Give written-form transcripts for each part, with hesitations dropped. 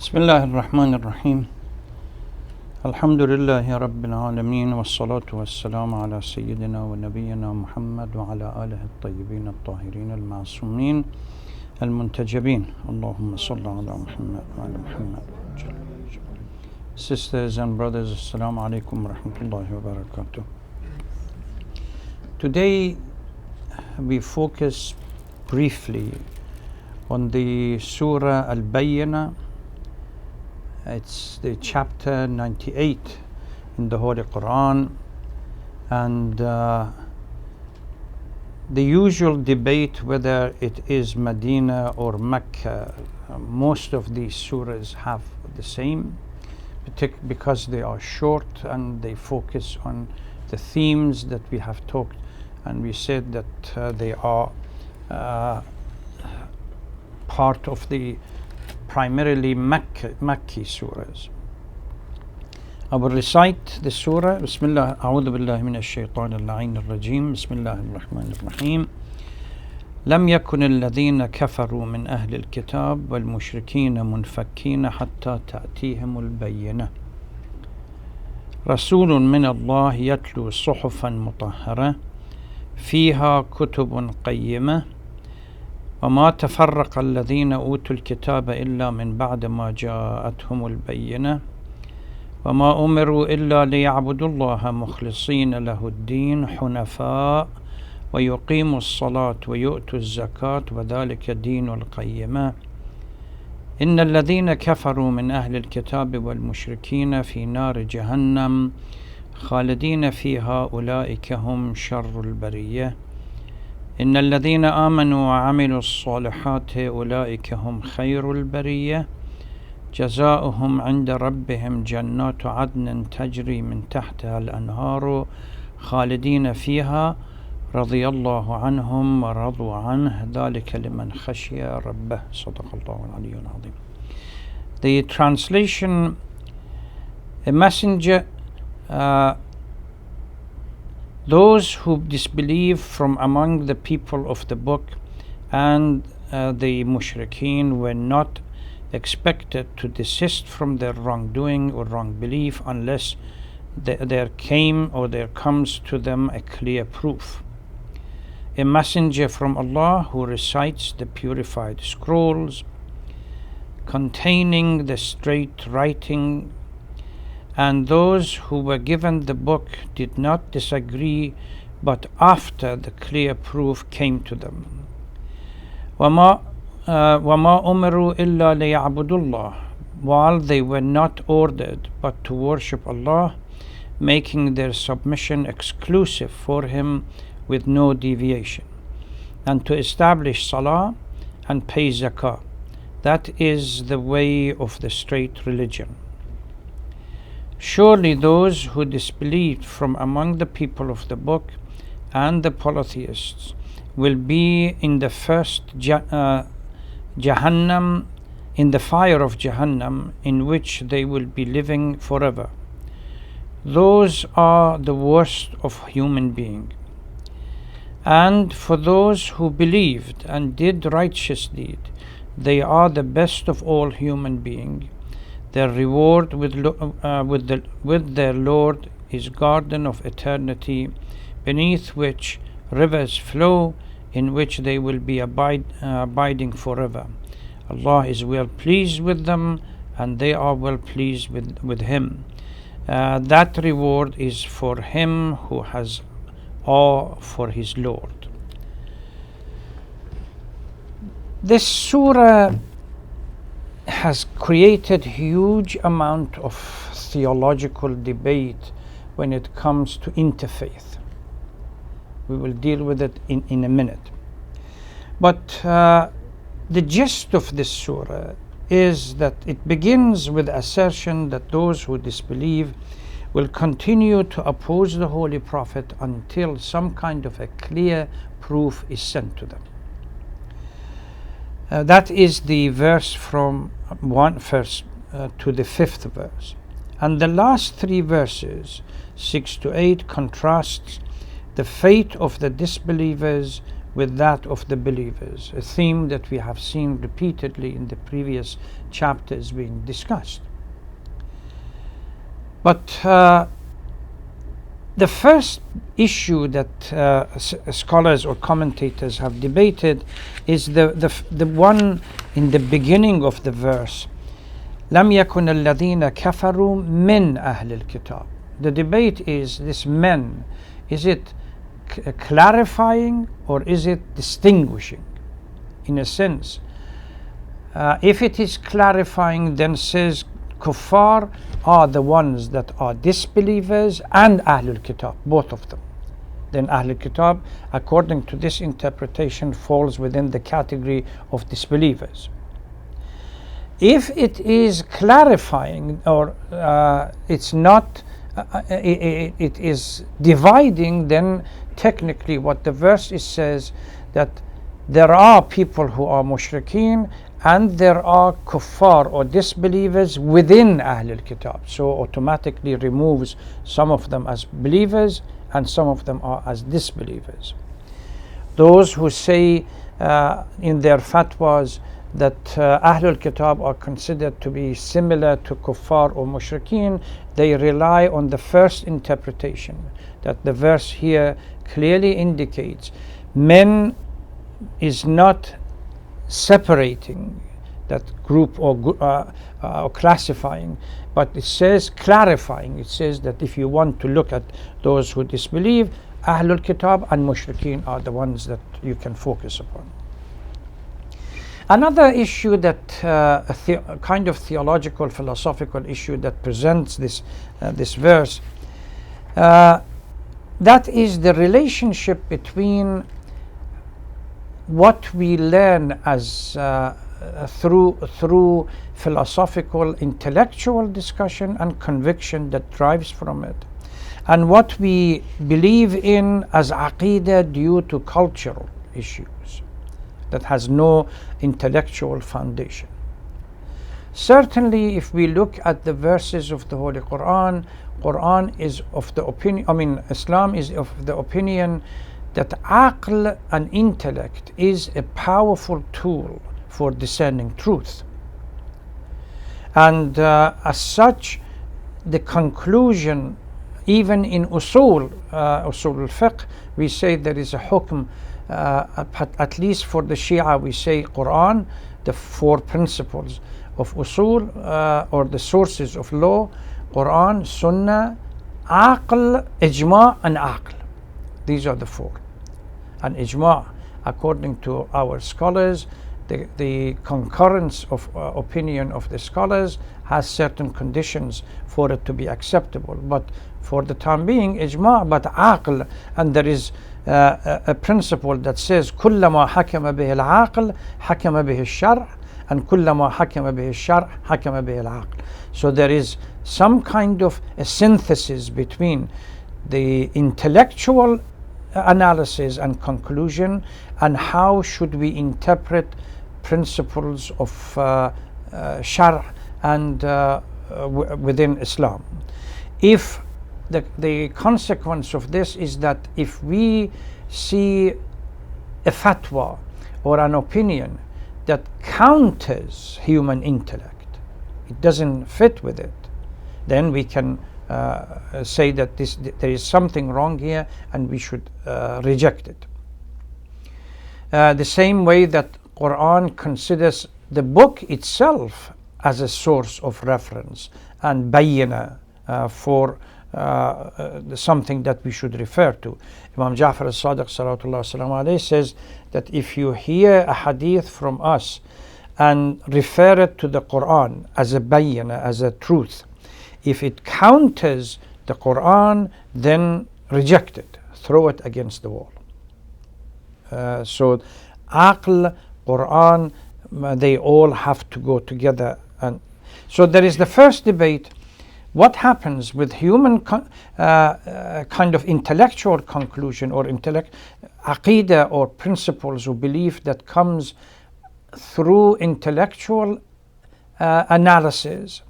Bismillah ar-Rahman ar-Rahim. Alhamdulillahi Rabbil Alameen. Wassalatu wassalamu ala Sayyidina wa Nabiyyina Muhammad wa ala alihi al-tayyibin al-tahirin al-ma'asumin al-muntajabin. Allahumma salli ala Muhammad wa ala Muhammad. Sisters and brothers, Assalamu alaikum wa rahmatullahi wa barakatuh. Today we focus briefly on the Surah Al-Bayyinah. It's the chapter 98 in the Holy Quran, and the usual debate whether it is Medina or Mecca. Most of these surahs have the same, because they are short and they focus on the themes that we have talked, and we said that they are part of the primarily Makki surahs. I will recite the surah. Bismillah, a'udhu billahi minash shaitanir la'in ar-rajim. Bismillahir rahmanir rahim. لم يكن الذين كفروا من أهل الكتاب والمشركين منفكين حتى تأتيهم البينة رسول من الله يتلو صحفا مطهرة فيها كتب قيمة وما تفرق الذين أوتوا الكتاب إلا من بعد ما جاءتهم البينة وما أمروا إلا ليعبدوا الله مخلصين له الدين حنفاء ويقيموا الصلاة ويؤتوا الزكاة وذلك دين القيمة إن الذين كفروا من أهل الكتاب والمشركين في نار جهنم خالدين فيها أولئك هم شر البرية إن الذين آمنوا وعملوا الصالحات أولئك هم خير البرية جزاؤهم عند ربهم جنات عدن تجري من تحتها الأنهار خالدين فيها رضي الله عنهم ورضوا عنه ذلك لمن خشي ربه صدق الله العلي العظيم. The translation: a messenger, those who disbelieve from among the people of the book and the mushrikeen were not expected to desist from their wrongdoing or wrong belief unless there comes to them a clear proof. A messenger from Allah who recites the purified scrolls containing the straight writing, and those who were given the book did not disagree but after the clear proof came to them. وَمَا أُمِرُوا إِلَّا لِيَعْبُدُوا اللَّهِ, while they were not ordered but to worship Allah, making their submission exclusive for Him with no deviation, and to establish salah and pay zakah. That is the way of the straight religion. Surely those who disbelieved from among the people of the book and the polytheists will be in the first Jahannam, in the fire of Jahannam, in which they will be living forever. Those are the worst of human beings. And for those who believed and did righteous deed, they are the best of all human beings. Their reward with their Lord is garden of eternity, beneath which rivers flow, in which they will be abiding forever. Allah is well pleased with them, and they are well pleased with Him. That reward is for him who has awe for his Lord. This surah has created huge amount of theological debate when it comes to interfaith. We will deal with it in a minute. But the gist of this surah is that it begins with assertion that those who disbelieve will continue to oppose the Holy Prophet until some kind of a clear proof is sent to them. That is the verse from 1 verse to the 5th verse. And the last 3 verses, 6 to 8, contrasts the fate of the disbelievers with that of the believers, a theme that we have seen repeatedly in the previous chapters being discussed. But the first issue that scholars or commentators have debated is the one in the beginning of the verse, لم يكن الذين كفروا من أهل الكتاب. The debate is this men, is it clarifying or is it distinguishing? In a sense, if it is clarifying, then says kuffar are the ones that are disbelievers and Ahlul Kitab, both of them. Then Ahlul Kitab, according to this interpretation, falls within the category of disbelievers. If it is clarifying or it's not, it is dividing, then technically what the verse says that there are people who are mushrikeen and there are kuffar or disbelievers within Ahlul Kitab. So automatically removes some of them as believers and some of them are as disbelievers. Those who say in their fatwas that Ahlul Kitab are considered to be similar to kuffar or mushrikeen, they rely on the first interpretation, that the verse here clearly indicates men is not separating that group or classifying, but it says clarifying. It says that if you want to look at those who disbelieve, Ahlul Kitab and mushrikeen are the ones that you can focus upon. Another issue that kind of theological, philosophical issue that presents this verse, that is the relationship between what we learn as through philosophical, intellectual discussion and conviction that drives from it, and what we believe in as aqeedah due to cultural issues that has no intellectual foundation. Certainly, if we look at the verses of the Holy Quran, Quran is of the opinion, Islam is of the opinion that aql and intellect is a powerful tool for discerning truth. And as such, the conclusion, even in usul al-fiqh, we say there is a hukm, at least for the Shia, we say Quran, the four principles of usul or the sources of law, Quran, Sunnah, aql, ijma' and aql. These are the four. And ijma', according to our scholars, the concurrence of opinion of the scholars has certain conditions for it to be acceptable. But for the time being, ijma', but aql, and there is a principle that says كلما حكم به العقل حكم به الشرع and كلما حكم به الشرع حكم به العقل. So there is some kind of a synthesis between the intellectual analysis and conclusion and how should we interpret principles of shar' and within Islam. If the consequence of this is that if we see a fatwa or an opinion that counters human intellect, it doesn't fit with it, then we can say that there is something wrong here and we should reject it. The same way that Quran considers the book itself as a source of reference and bayyinah for something that we should refer to. Imam Ja'far al-Sadiq salawatullah salam alayhi says that if you hear a hadith from us and refer it to the Quran as a bayyinah, as a truth, if it counters the Quran, then reject it, throw it against the wall. So aql, Quran, they all have to go together. And so there is the first debate. What happens with human kind of intellectual conclusion or aqeedah or principles or belief that comes through intellectual analysis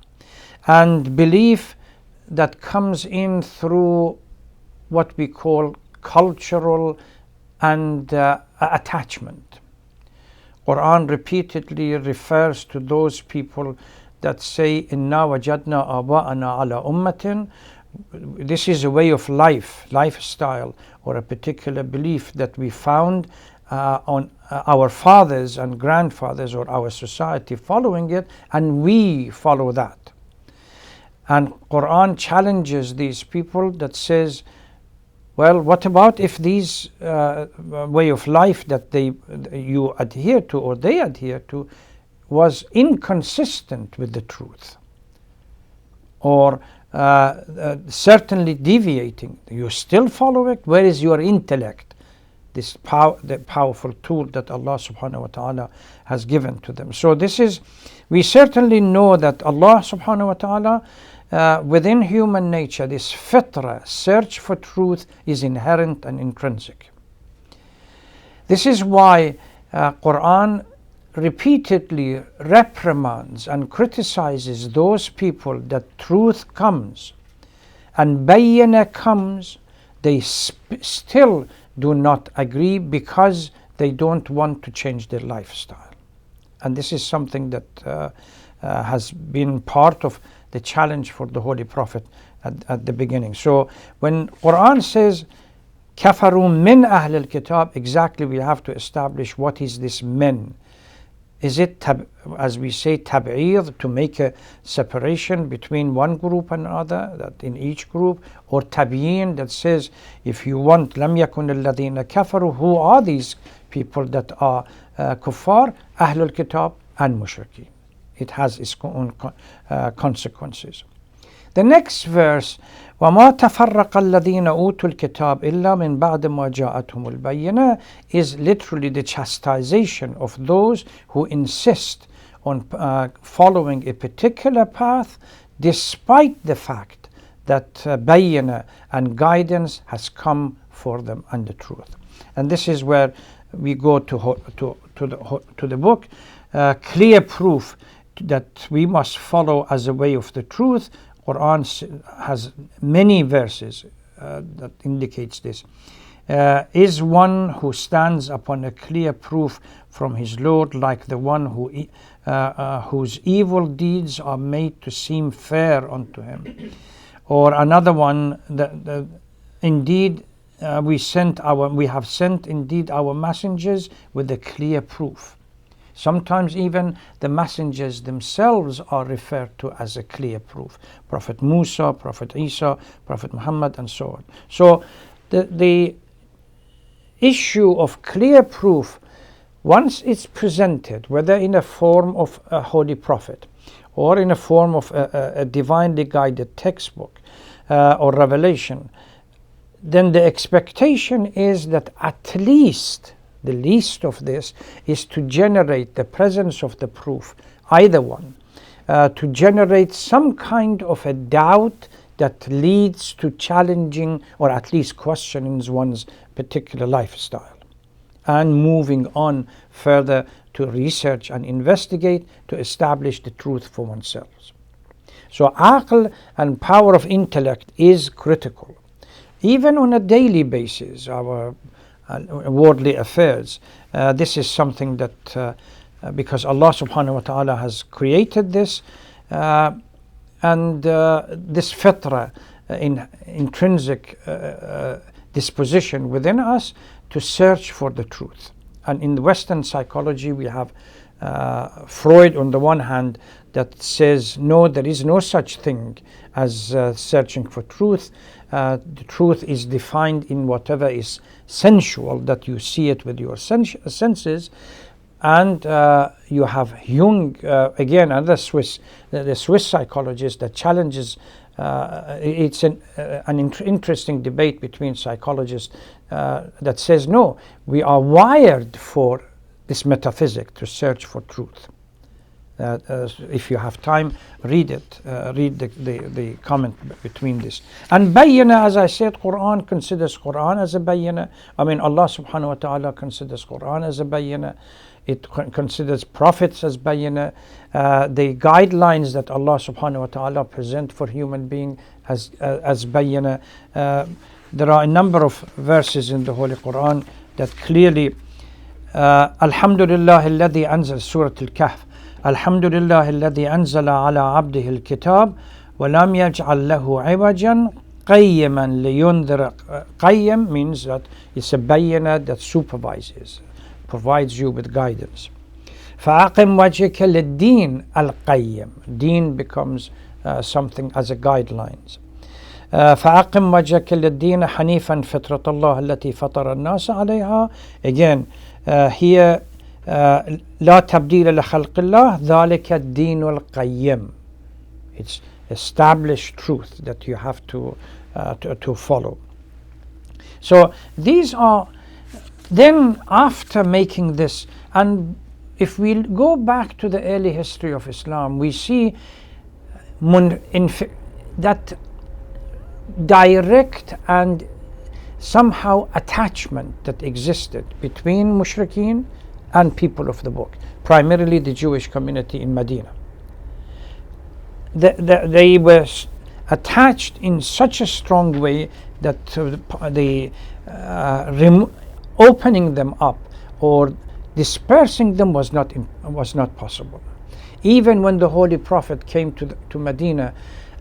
and belief that comes in through what we call cultural and attachment. Quran repeatedly refers to those people that say, Inna wajadna aba'ana ala ummatin. This is a way of life, lifestyle, or a particular belief that we found on our fathers and grandfathers or our society following it, and we follow that. And Quran challenges these people that says, well, what about if these way of life that you adhere to or they adhere to was inconsistent with the truth, or certainly deviating? You still follow it? Where is your intellect? The powerful tool that Allah subhanahu wa ta'ala has given to them. So we certainly know that Allah subhanahu wa ta'ala, within human nature, this fitra, search for truth, is inherent and intrinsic. This is why Quran repeatedly reprimands and criticizes those people that truth comes and Bayyinah comes, they still do not agree because they don't want to change their lifestyle. And this is something that has been part of the challenge for the Holy Prophet at the beginning. So when Quran says kafaru min ahl al-kitab, exactly we have to establish what is this min. Is it, as we say, tab'id, to make a separation between one group and another, that in each group, or tabyin, that says, if you want, lam yakun alladhina kafaru, who are these people that are kuffar? Ahlul kitab and mushrikeen. It has its own consequences. The next verse, وَمَا تَفَرَّقَ الَّذِينَ أُوتُوا الْكِتَابِ إِلَّا مِنْ بَعْدِ مَا جَاءَتْهُمُ الْبَيِّنَةُ, is literally the chastisation of those who insist on following a particular path despite the fact that Bayyinah and guidance has come for them and the truth. And this is where we go to the book, clear proof that we must follow as a way of the truth. Quran has many verses that indicates this. Is one who stands upon a clear proof from his Lord like the one whose evil deeds are made to seem fair unto him? Or another one, indeed we have sent indeed our messengers with a clear proof. Sometimes even the messengers themselves are referred to as a clear proof. Prophet Musa, Prophet Isa, Prophet Muhammad, and so on. So the issue of clear proof, once it's presented, whether in a form of a holy prophet or in a form of a divinely guided textbook or revelation, then the expectation is that at least the least of this is to generate the presence of the proof, either one, to generate some kind of a doubt that leads to challenging or at least questioning one's particular lifestyle and moving on further to research and investigate to establish the truth for oneself. So aql and power of intellect is critical. Even on a daily basis, our worldly affairs, this is something that because Allah subhanahu wa ta'ala has created this and this fitra, intrinsic disposition within us to search for the truth. And in the Western psychology we have Freud on the one hand that says no, there is no such thing as searching for truth. The truth is defined in whatever is sensual, that you see it with your senses. And you have Jung, again another the Swiss psychologist that challenges, it's an interesting debate between psychologists that says no, we are wired for this metaphysic to search for truth. If you have time, read it. Read the comment between this. And Bayyinah, as I said, Quran considers Quran as a Bayyinah. I mean, Allah subhanahu wa ta'ala considers Quran as a Bayyinah. It considers prophets as Bayyinah. The guidelines that Allah subhanahu wa ta'ala present for human being as Bayyinah. There are a number of verses in the Holy Quran that clearly Alhamdulillah alladhi anzal Surah Al-Kahf, Alhamdulillah alladhi anzala ala abdihi al-kitab wa lam yaj'al lahu iwajan qayyiman liyundhira. Qayyim means that it's a bayyinah that supervises, provides you with guidance. فَأَقِمْ وَجْهِكَ لِلدِّينِ الْقَيِّمِ. Deen becomes something as a guidelines. فأقم وجهك للدين حنيفا فطرة الله التي فطر الناس عليها. Again, here لا تبديل لخلق الله ذلك الدين القيم. It's established truth that you have to follow. So these are, then after making this, and if we go back to the early history of Islam, we see that direct and somehow attachment that existed between mushrikeen and people of the book, primarily the Jewish community in Medina. They were attached in such a strong way that opening them up or dispersing them was not possible. Even when the Holy Prophet came to Medina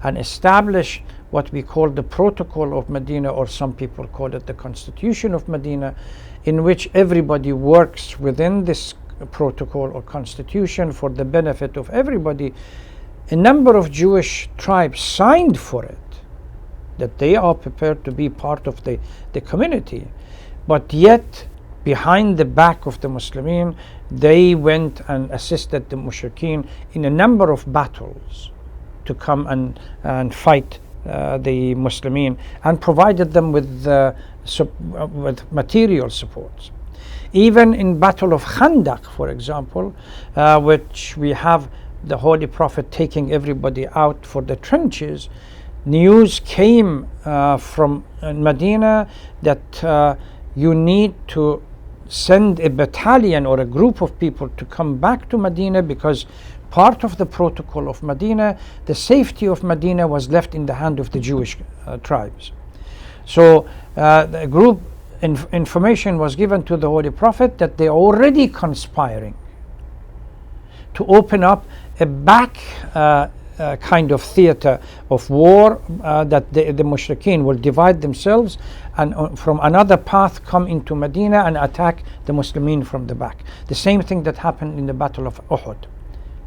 and established what we call the Protocol of Medina, or some people call it the Constitution of Medina, in which everybody works within this protocol or constitution for the benefit of everybody, a number of Jewish tribes signed for it, that they are prepared to be part of the community. But yet, behind the back of the Muslimin, they went and assisted the mushrikeen in a number of battles to come and fight the Muslimin, and provided them with material support. Even in Battle of Khandaq, for example, which we have the Holy Prophet taking everybody out for the trenches, news came from Medina that you need to send a battalion or a group of people to come back to Medina, because part of the protocol of Medina, the safety of Medina was left in the hand of the Jewish tribes. So the group information was given to the Holy Prophet that they are already conspiring to open up a back kind of theater of war, that the mushrikeen will divide themselves and from another path come into Medina and attack the Muslimin from the back. The same thing that happened in the Battle of Uhud.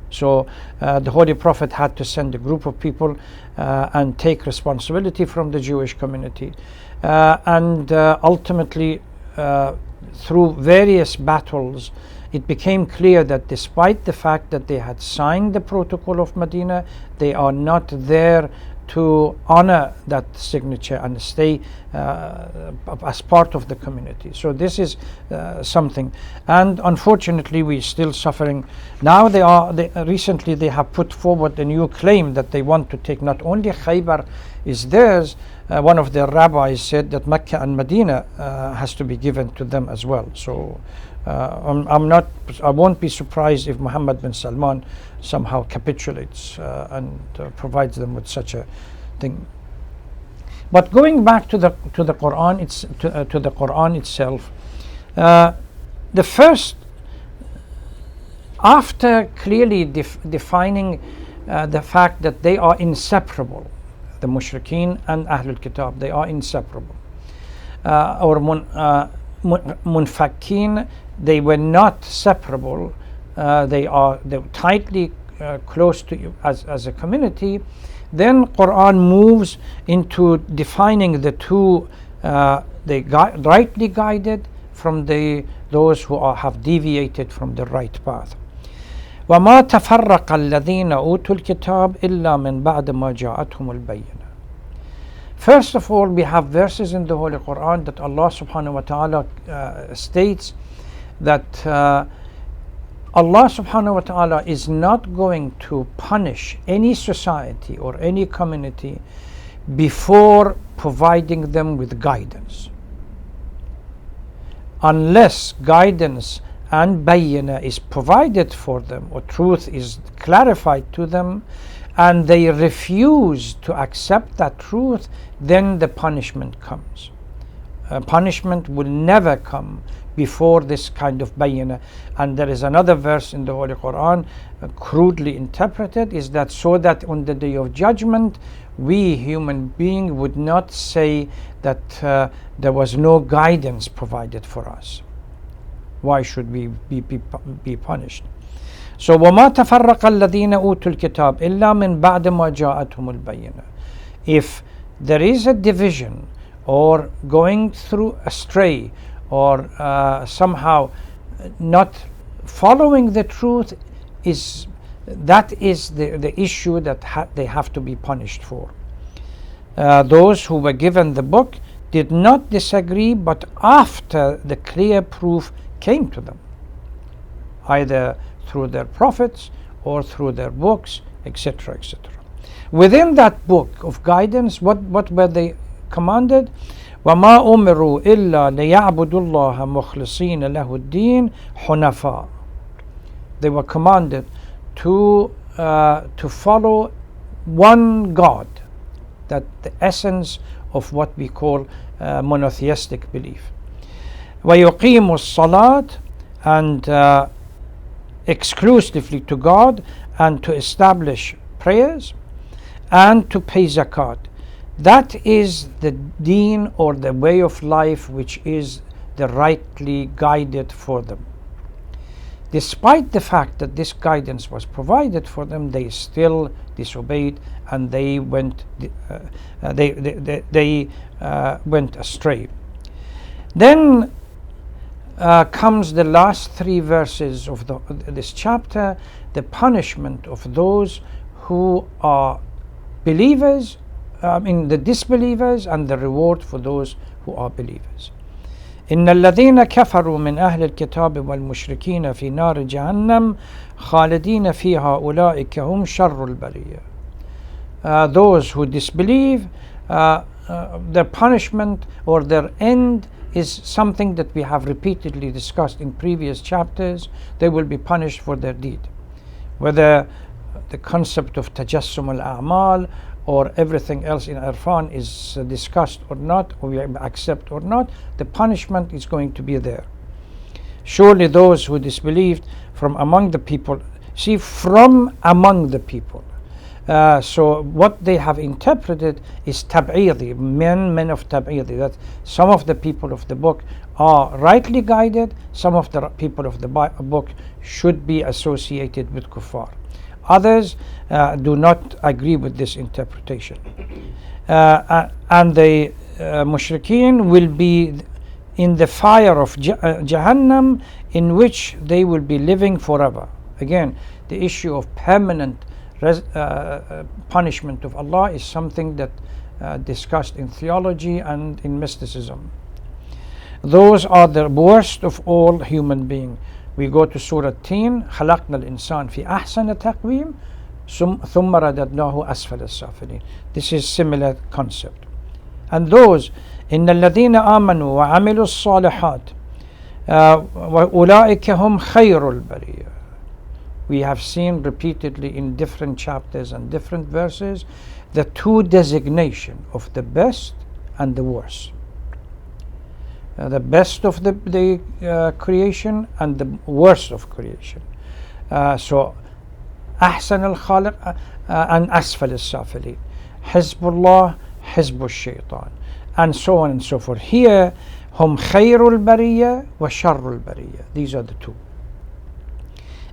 So the Holy Prophet had to send a group of people and take responsibility from the Jewish community, and ultimately through various battles it became clear that despite the fact that they had signed the Protocol of Medina, they are not there to honor that signature and stay as part of the community. So this is something, and unfortunately we're still suffering. Now recently they have put forward a new claim that they want to take not only Khaybar is theirs. One of their rabbis said that Mecca and Medina has to be given to them as well. So I won't be surprised if Muhammad bin Salman somehow capitulates and provides them with such a thing. But going back to the Quran, to the Quran itself, the first, after clearly defining the fact that they are inseparable, the mushrikeen and Ahlul Kitab, they are inseparable, or munfakkeen, they were not separable. They're tightly close to you as a community. Then Quran moves into defining the two, rightly guided from those who have deviated from the right path. وَمَا تَفَرَّقَ الَّذِينَ أُوتُوا الْكِتَابَ إِلَّا مِنْ بَعْدِ مَا جَاءَتْهُمُ الْبَيِّنَةُ. First of all, we have verses in the Holy Quran that Allah subhanahu wa ta'ala states that Allah subhanahu wa ta'ala is not going to punish any society or any community before providing them with guidance, unless guidance and bayyinah is provided for them, or truth is clarified to them, and they refuse to accept that truth, then the punishment comes. punishment will never come before this kind of bayyinah. And there is another verse in the Holy Quran, crudely interpreted, is that so that on the day of judgment we human beings would not say that there was no guidance provided for us. Why should we be punished? So وَمَا تَفَرَّقَ الَّذِينَ أُوتُوا الْكِتَابِ إِلَّا مِنْ بَعْدِ مَا جَاءَتْهُمُ الْبَيِّنَةُ. If there is a division or going through astray or somehow not following the truth, that is the issue that they have to be punished for. Those who were given the book did not disagree, but after the clear proof came to them, either through their prophets or through their books, etc., etc. Within that book of guidance, what were they commanded? وَمَا أُمِرُوا إِلَّا لِيَعْبُدُوا اللَّهَ مُخْلِصِينَ لَهُ الدِّينَ حُنَفَاءَ. They were commanded to follow one God, that the essence of what we call monotheistic belief. وَيُقِيمُوا الصَّلَاةَ, and exclusively to God, and to establish prayers, and to pay zakat. That is the deen, or the way of life, which is the rightly guided for them. Despite the fact that this guidance was provided for them, they still disobeyed, and they went went astray. Then comes the last 3 verses of this chapter, the punishment of those who are believers, the disbelievers, and the reward for those who are believers. إن الذين كفروا من أهل الكتاب والمشركين في نار جهنم خالدين فيها أولئك هم شر البرية. Those who disbelieve, their punishment or their end is something that we have repeatedly discussed in previous chapters. They will be punished for their deed. Whether the concept of tajassum al-a'mal or everything else in Irfan is discussed or not, or we accept or not, the punishment is going to be there. Surely those who disbelieved from among the people, see, from among the people. So what they have interpreted is tab'idi, men of tab'idi, that some of the people of the book are rightly guided, some of the people of the book should be associated with kuffar. Others do not agree with this interpretation. And the mushrikeen will be in the fire of Jahannam, in which they will be living forever. Again, the issue of permanent punishment of Allah is something that discussed in theology and in mysticism. Those are the worst of all human beings. We go to Surah Teen, خلقنا الإنسان في أحسن تقويم ثم رددناه أسفل السافلين. This is similar concept. And those إن الذين آمنوا وعملوا الصالحات وأولئك هم خير البرية. We have seen repeatedly in different chapters and different verses the two designation of the best and the worst. The best of the creation and the worst of creation. So أحسن الخالق and أسفل السافلين. Hizbullah, Hizb الشيطان, and so on and so forth. Here, هم خير البرية وشر البرية. These are the two.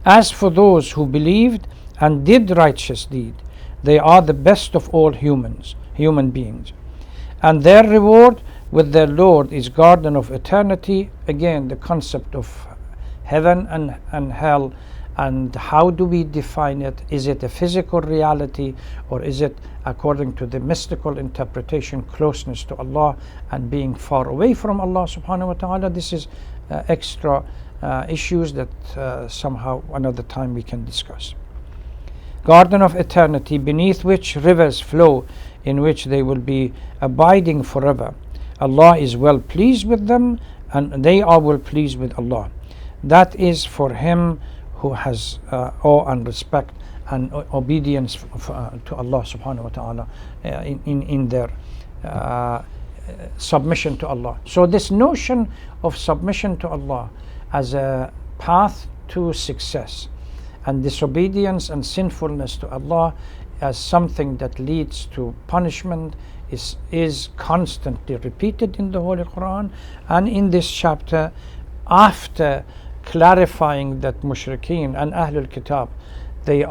As for those who believed and did righteous deed, they are the best of all human beings. And their reward with their Lord is garden of eternity. Again, the concept of heaven and hell, and how do we define it? Is it a physical reality, or is it, according to the mystical interpretation, closeness to Allah and being far away from Allah subhanahu wa ta'ala? This is extra issues that somehow another time we can discuss. Garden of eternity, beneath which rivers flow, in which they will be abiding forever. Allah is well pleased with them, and they are well pleased with Allah. That is for him who has awe and respect and obedience to Allah subhanahu wa ta'ala in their submission to Allah. So this notion of submission to Allah as a path to success, and disobedience and sinfulness to Allah as something that leads to punishment is constantly repeated in the Holy Quran. And in this chapter, after clarifying that mushrikeen and Ahlul Kitab, they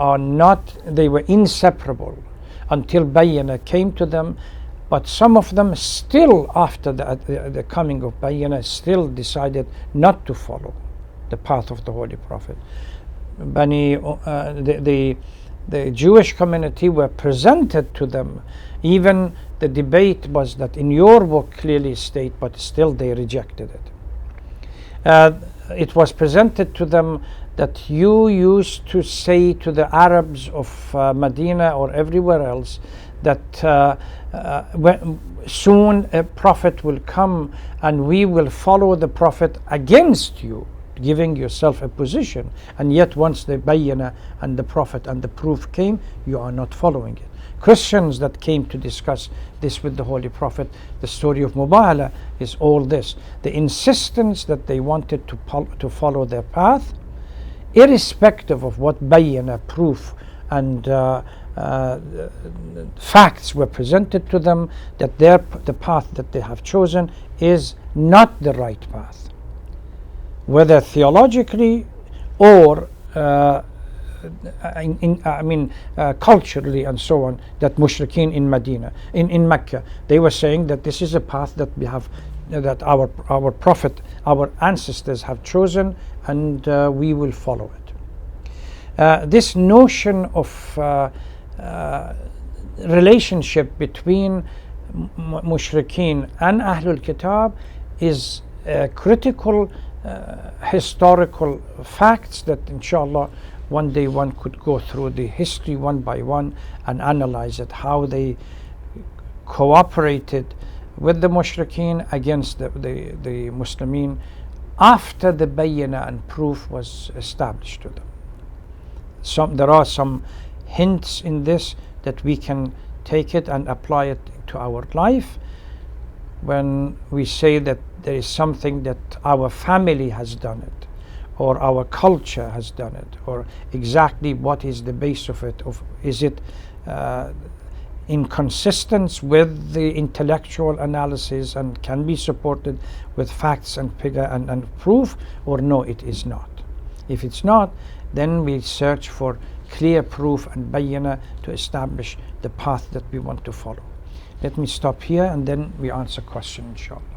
were inseparable until Bayyinah came to them, but some of them still, after the coming of Bayyinah, still decided not to follow the path of the Holy Prophet. The Jewish community were presented to them. Even the debate was that in your book clearly state, but still they rejected it. It was presented to them that you used to say to the Arabs of Medina or everywhere else that soon a prophet will come and we will follow the prophet against you, giving yourself a position, and yet once the Bayyinah and the prophet and the proof came, you are not following it. Christians that came to discuss this with the Holy Prophet, the story of Mubahala is all this. The insistence that they wanted to follow their path, irrespective of what Bayyinah, proof and facts were presented to them, that the path that they have chosen is not the right path, whether theologically or culturally and so on. That mushrikeen in Medina, in Mecca, they were saying that this is a path that we have, that our prophet, our ancestors have chosen, and we will follow it. This notion of relationship between mushrikeen and Ahlul Kitab is critical historical facts that inshallah one day one could go through the history one by one and analyze it, how they cooperated with the mushrikeen against the Muslimin after the Bayyinah and proof was established to them. There are some hints in this that we can take it and apply it to our life. When we say that there is something that our family has done it, or our culture has done it, or exactly what is the base of it, is it in consistence with the intellectual analysis and can be supported with facts and figure and proof, or no, it is not. If it's not, then we search for clear proof and Bayyinah to establish the path that we want to follow. Let me stop here and then we answer question inshallah.